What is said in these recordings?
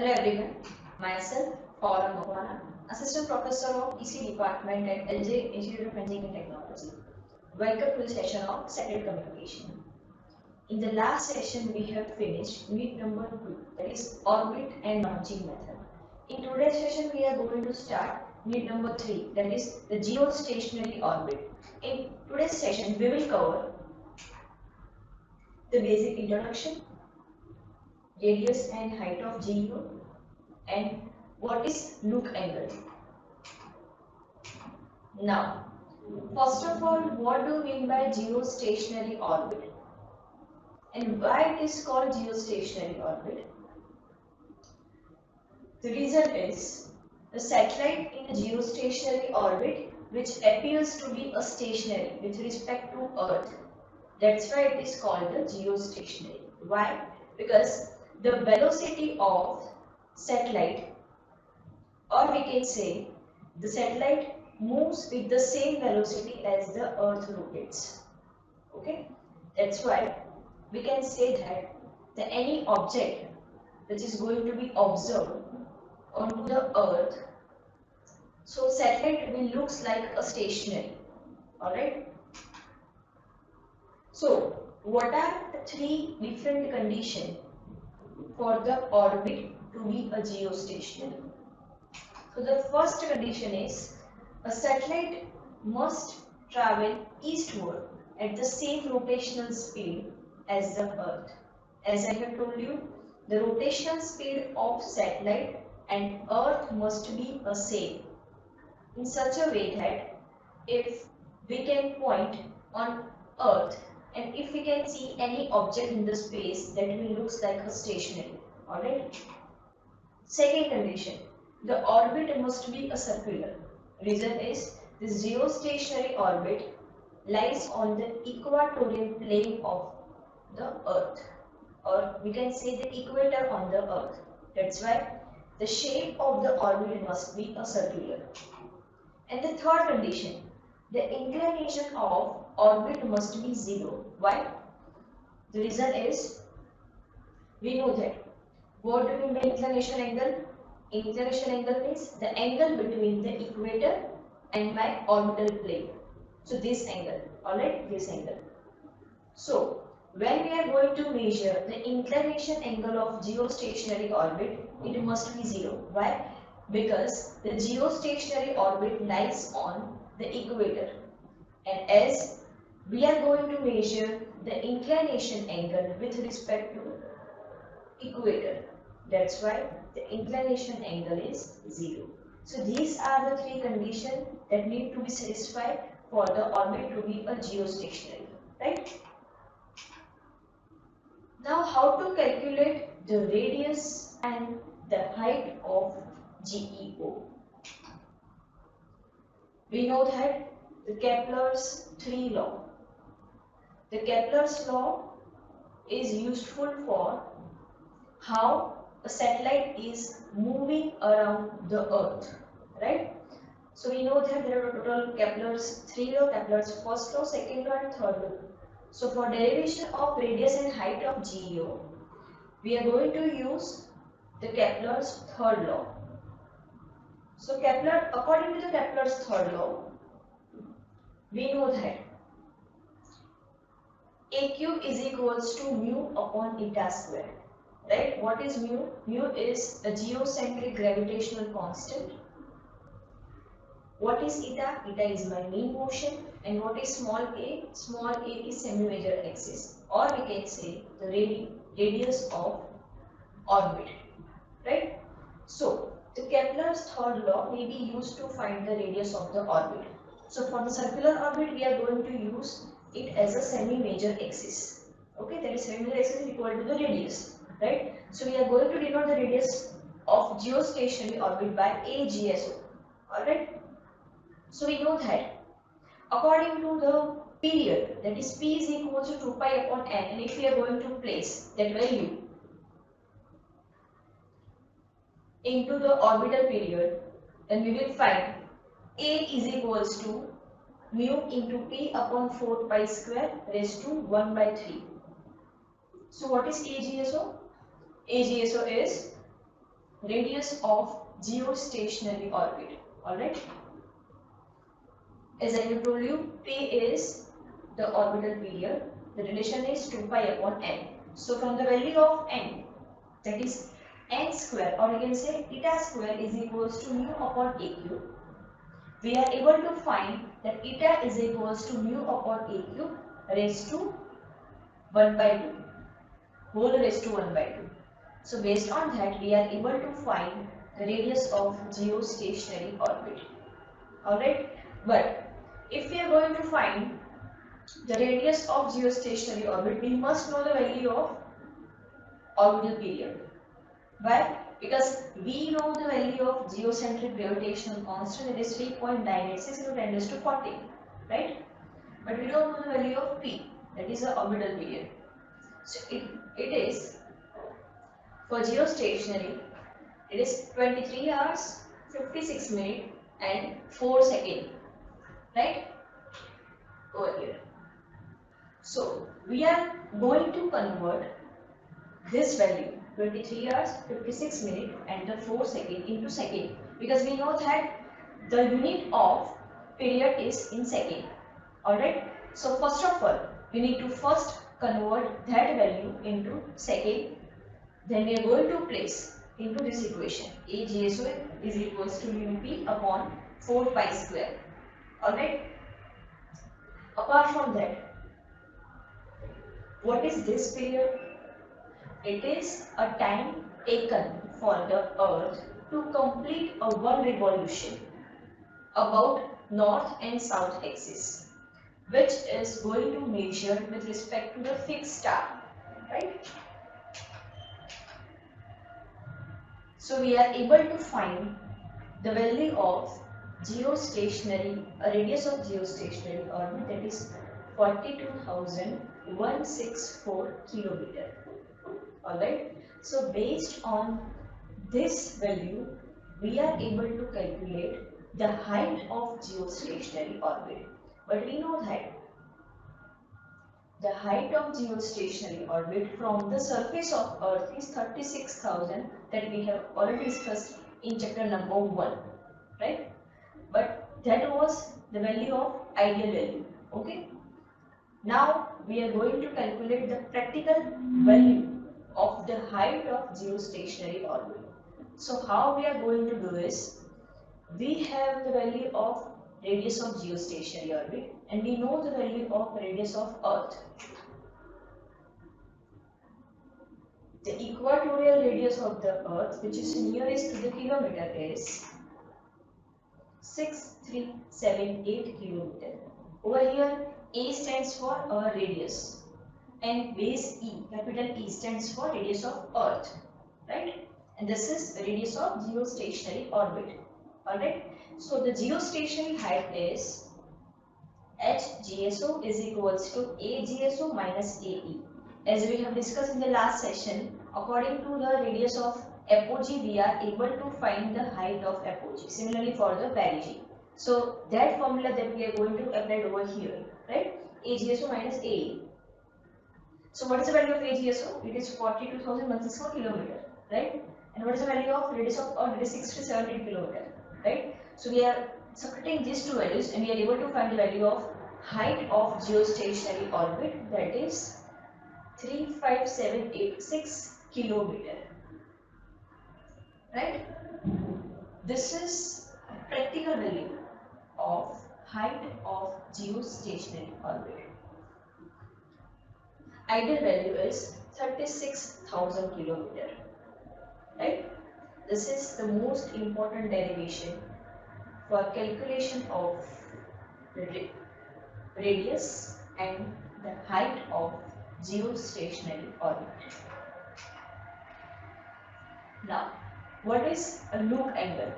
Hello everyone, myself Paula Makwana, Assistant Professor of EC Department at LJ Institute of Engineering and Technology. Welcome to the session of Satellite Communication. In the last session we have finished unit number 2, that is orbit and launching method. In today's session we are going to start unit number 3, that is the geostationary orbit. In today's session we will cover the basic introduction, radius and height of GEO, and what is look angle. Now, first of all, what do you mean by geostationary orbit and why it is called geostationary orbit? The reason is the satellite in a geostationary orbit which appears to be a stationary with respect to Earth. That's why it is called the geostationary. Why? Because the velocity of satellite, or we can say the satellite moves with the same velocity as the Earth rotates. Okay, that's why we can say that any object which is going to be observed onto the Earth, so satellite will looks like a stationary. All right. So what are the three different conditions for the orbit to be a geostationary? So the first condition is a satellite must travel eastward at the same rotational speed as the Earth. As I have told you, the rotational speed of satellite and Earth must be the same in such a way that if we can point on Earth and if we can see any object in the space, that will looks like a stationary. Alright. Second condition, the orbit must be a circular. Reason is this geostationary orbit lies on the equatorial plane of the Earth, or we can say the equator on the Earth. That's why the shape of the orbit must be a circular. And the third condition, the inclination of orbit must be zero. Why? The reason is we know that. What do we mean by inclination angle? Inclination angle means the angle between the equator and my orbital plane. So this angle, alright, this angle. So when we are going to measure the inclination angle of geostationary orbit, it must be zero. Why? Because the geostationary orbit lies on the equator, and as we are going to measure the inclination angle with respect to equator, that's why the inclination angle is zero. So these are the three conditions that need to be satisfied for the orbit to be a geostationary, right? Now, how to calculate the radius and the height of GEO? We know that the Kepler's 3 law. The Kepler's law is useful for how a satellite is moving around the Earth, right? So we know that there are total Kepler's 3 law, Kepler's first law, second law and third law. So for derivation of radius and height of GEO, we are going to use the Kepler's third law. So according to the Kepler's third law, we know that A cube is equals to mu upon eta square. Right? What is mu? Mu is a geocentric gravitational constant. What is eta? Eta is my mean motion. And what is small a? Small a is semi-major axis, or we can say the radius of orbit. Right? So the Kepler's third law may be used to find the radius of the orbit. So for the circular orbit, we are going to use it as a semi-major axis. Okay, that is semi-major axis is equal to the radius. Right? So we are going to denote the radius of geostationary orbit by AGSO. Alright? So we know that according to the period, that is P is equal to 2 pi upon n, and if we are going to place that value into the orbital period, then we will find A is equals to mu into P upon 4 pi square raised to 1 by 3. So what is AGSO? AGSO is radius of geostationary orbit. Alright. As I have told you, P is the orbital period. The relation is 2 pi upon n. So from the value of n, that is n square, or you can say eta square is equals to mu upon aq, we are able to find that eta is equals to mu upon aq raised to 1 by 2, whole raised to 1 by 2. So based on that, we are able to find the radius of geostationary orbit. Alright, but if we are going to find the radius of geostationary orbit, we must know the value of orbital period. Why? Because we know the value of geocentric gravitational constant, it is 3.986 into 10 raised to 14, right? But we don't know the value of P, that is the orbital period. So it is, for geostationary, it is 23 hours, 56 minutes and 4 seconds, right? Over here. So we are going to convert this value 23 hours, 56 minutes and the 4 seconds into second, because we know that the unit of period is in second. Alright. So first of all, we need to first convert that value into second. Then we are going to place into this equation A GSO is equals to mu P upon 4 pi square. Alright. Apart from that, what is this period? It is a time taken for the Earth to complete a one revolution about north and south axis, which is going to measure with respect to the fixed star, right? So we are able to find the value of geostationary, a radius of geostationary orbit, that is 42,164 kilometer. Alright, so based on this value, we are able to calculate the height of geostationary orbit. But we know that the height of geostationary orbit from the surface of Earth is 36,000, that we have already discussed in chapter number 1, right? But that was the value of ideal value, okay? Now we are going to calculate the practical value of the height of geostationary orbit. So how we are going to do is, we have the value of radius of geostationary orbit and we know the value of radius of Earth. The equatorial radius of the Earth, which is nearest to the kilometer, is 6378 kilometer. Over here, A stands for our radius and base E, capital E, stands for radius of Earth, right? And this is the radius of geostationary orbit. Alright, so the geostationary height is HGSO is equals to AGSO minus AE. As we have discussed in the last session, according to the radius of apogee, we are able to find the height of apogee. Similarly for the perigee. So that formula that we are going to apply over here, right? AGSO minus AE. So what is the value of AGSO? It is 42,164 kilometer, right? And what is the value of radius of Earth? It is 670 kilometer, right? So we are subtracting these two values and we are able to find the value of height of geostationary orbit, that is 35786 kilometer, right? This is a practical value of height of geostationary orbit. Ideal value is 36,000 kilometer, right? This is the most important derivation for calculation of the radius and the height of geostationary orbit. Now, what is a loop angle?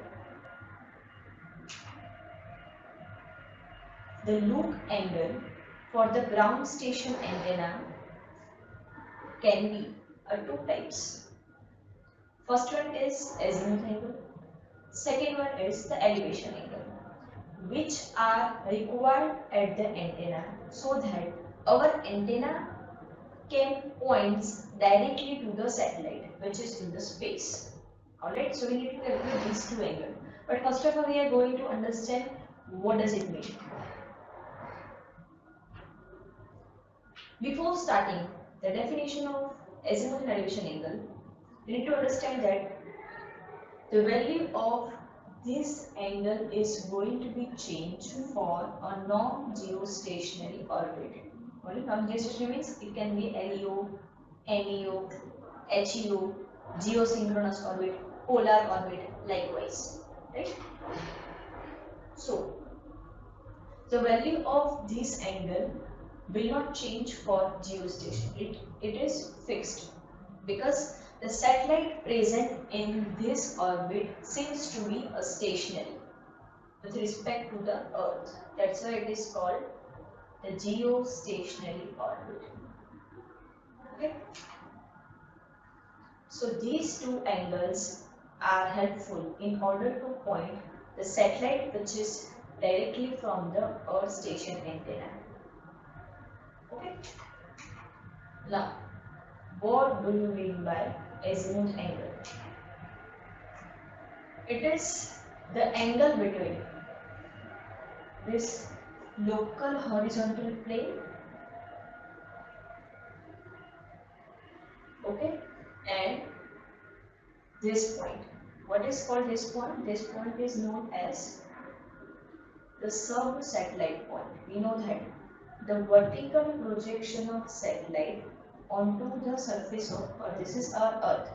The loop angle for the ground station antenna can be two types. First one is azimuth angle. Second one is the elevation angle, which are required at the antenna so that our antenna can point directly to the satellite, which is in the space. Alright, so we need to calculate these two angles. But first of all, we are going to understand what does it mean. Before starting the definition of azimuth and elevation angle, we need to understand that the value of this angle is going to be changed for a non-geostationary orbit. What is non-geostationary means? It can be LEO, MEO, HEO, geosynchronous orbit, polar orbit, likewise. Right? So, the value of this angle will not change for geostation. It is fixed because the satellite present in this orbit seems to be a stationary with respect to the Earth. That's why it is called the geostationary orbit. Okay. So these two angles are helpful in order to point the satellite which is directly from the Earth station antenna. Okay. Now, what do you mean by azimuth angle? It is the angle between this local horizontal plane, okay, and this point. What is called this point? This point is known as the sub-satellite point. We know that the vertical projection of satellite onto the surface of Earth. This is our Earth.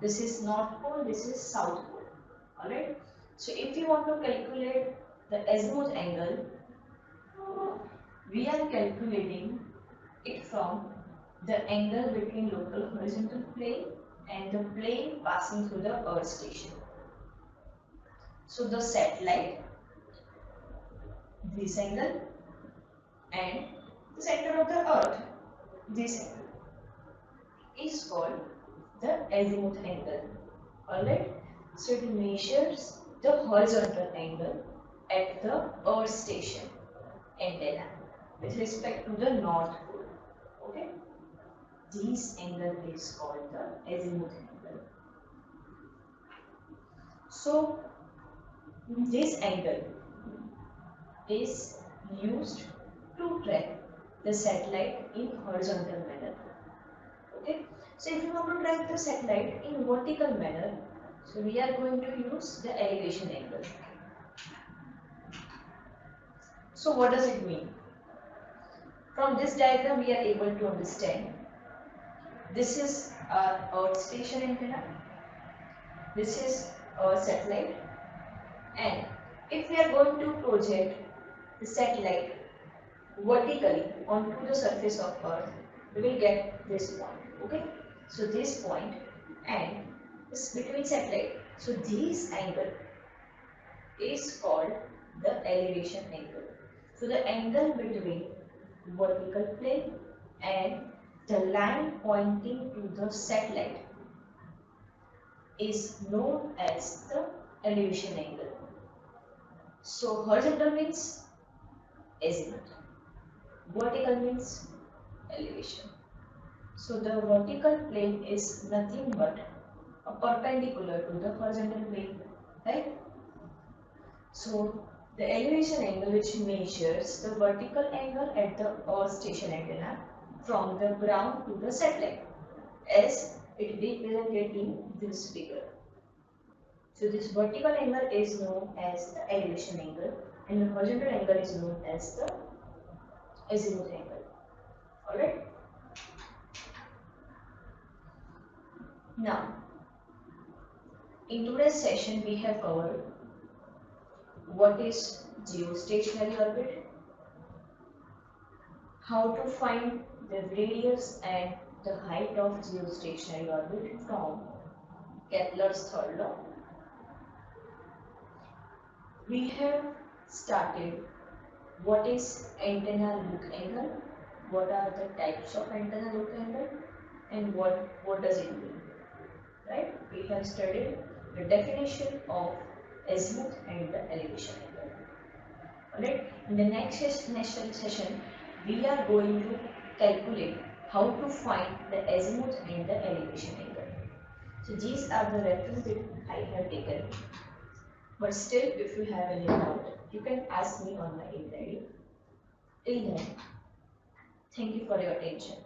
This is North Pole, this is South Pole. Alright. So if you want to calculate the azimuth angle, we are calculating it from the angle between local horizontal plane and the plane passing through the Earth station. So the satellite, this angle, and the center of the Earth, this angle, is called the azimuth angle. Alright, so it measures the horizontal angle at the Earth station antenna with respect to the North Pole. Okay, this angle is called the azimuth angle. So this angle is used to track the satellite in horizontal manner. Okay, so if you want to track the satellite in vertical manner, so we are going to use the elevation angle. So what does it mean? From this diagram we are able to understand this is our Earth station antenna, this is our satellite, and if we are going to project the satellite vertically onto the surface of Earth, we will get this point. Okay, so this point and this between satellite, so this angle is called the elevation angle. So the angle between vertical plane and the line pointing to the satellite is known as the elevation angle. So horizontal means azimuth, vertical means elevation. So the vertical plane is nothing but a perpendicular to the horizontal plane, right? So the elevation angle which measures the vertical angle at the Earth station antenna from the ground to the satellite, as it is represented in this figure. So this vertical angle is known as the elevation angle and the horizontal angle is known as the azimuth angle. Alright. Now, in today's session we have covered what is geostationary orbit, how to find the radius and the height of geostationary orbit from Kepler's third law. We have started what is antenna look angle, what are the types of antenna look angle, and what does it mean, right? We have studied the definition of azimuth and the elevation angle. Alright, in the next session we are going to calculate how to find the azimuth and the elevation angle. So these are the references that I have taken. But still, if you have any doubt, you can ask me on my email ID. Till then, thank you for your attention.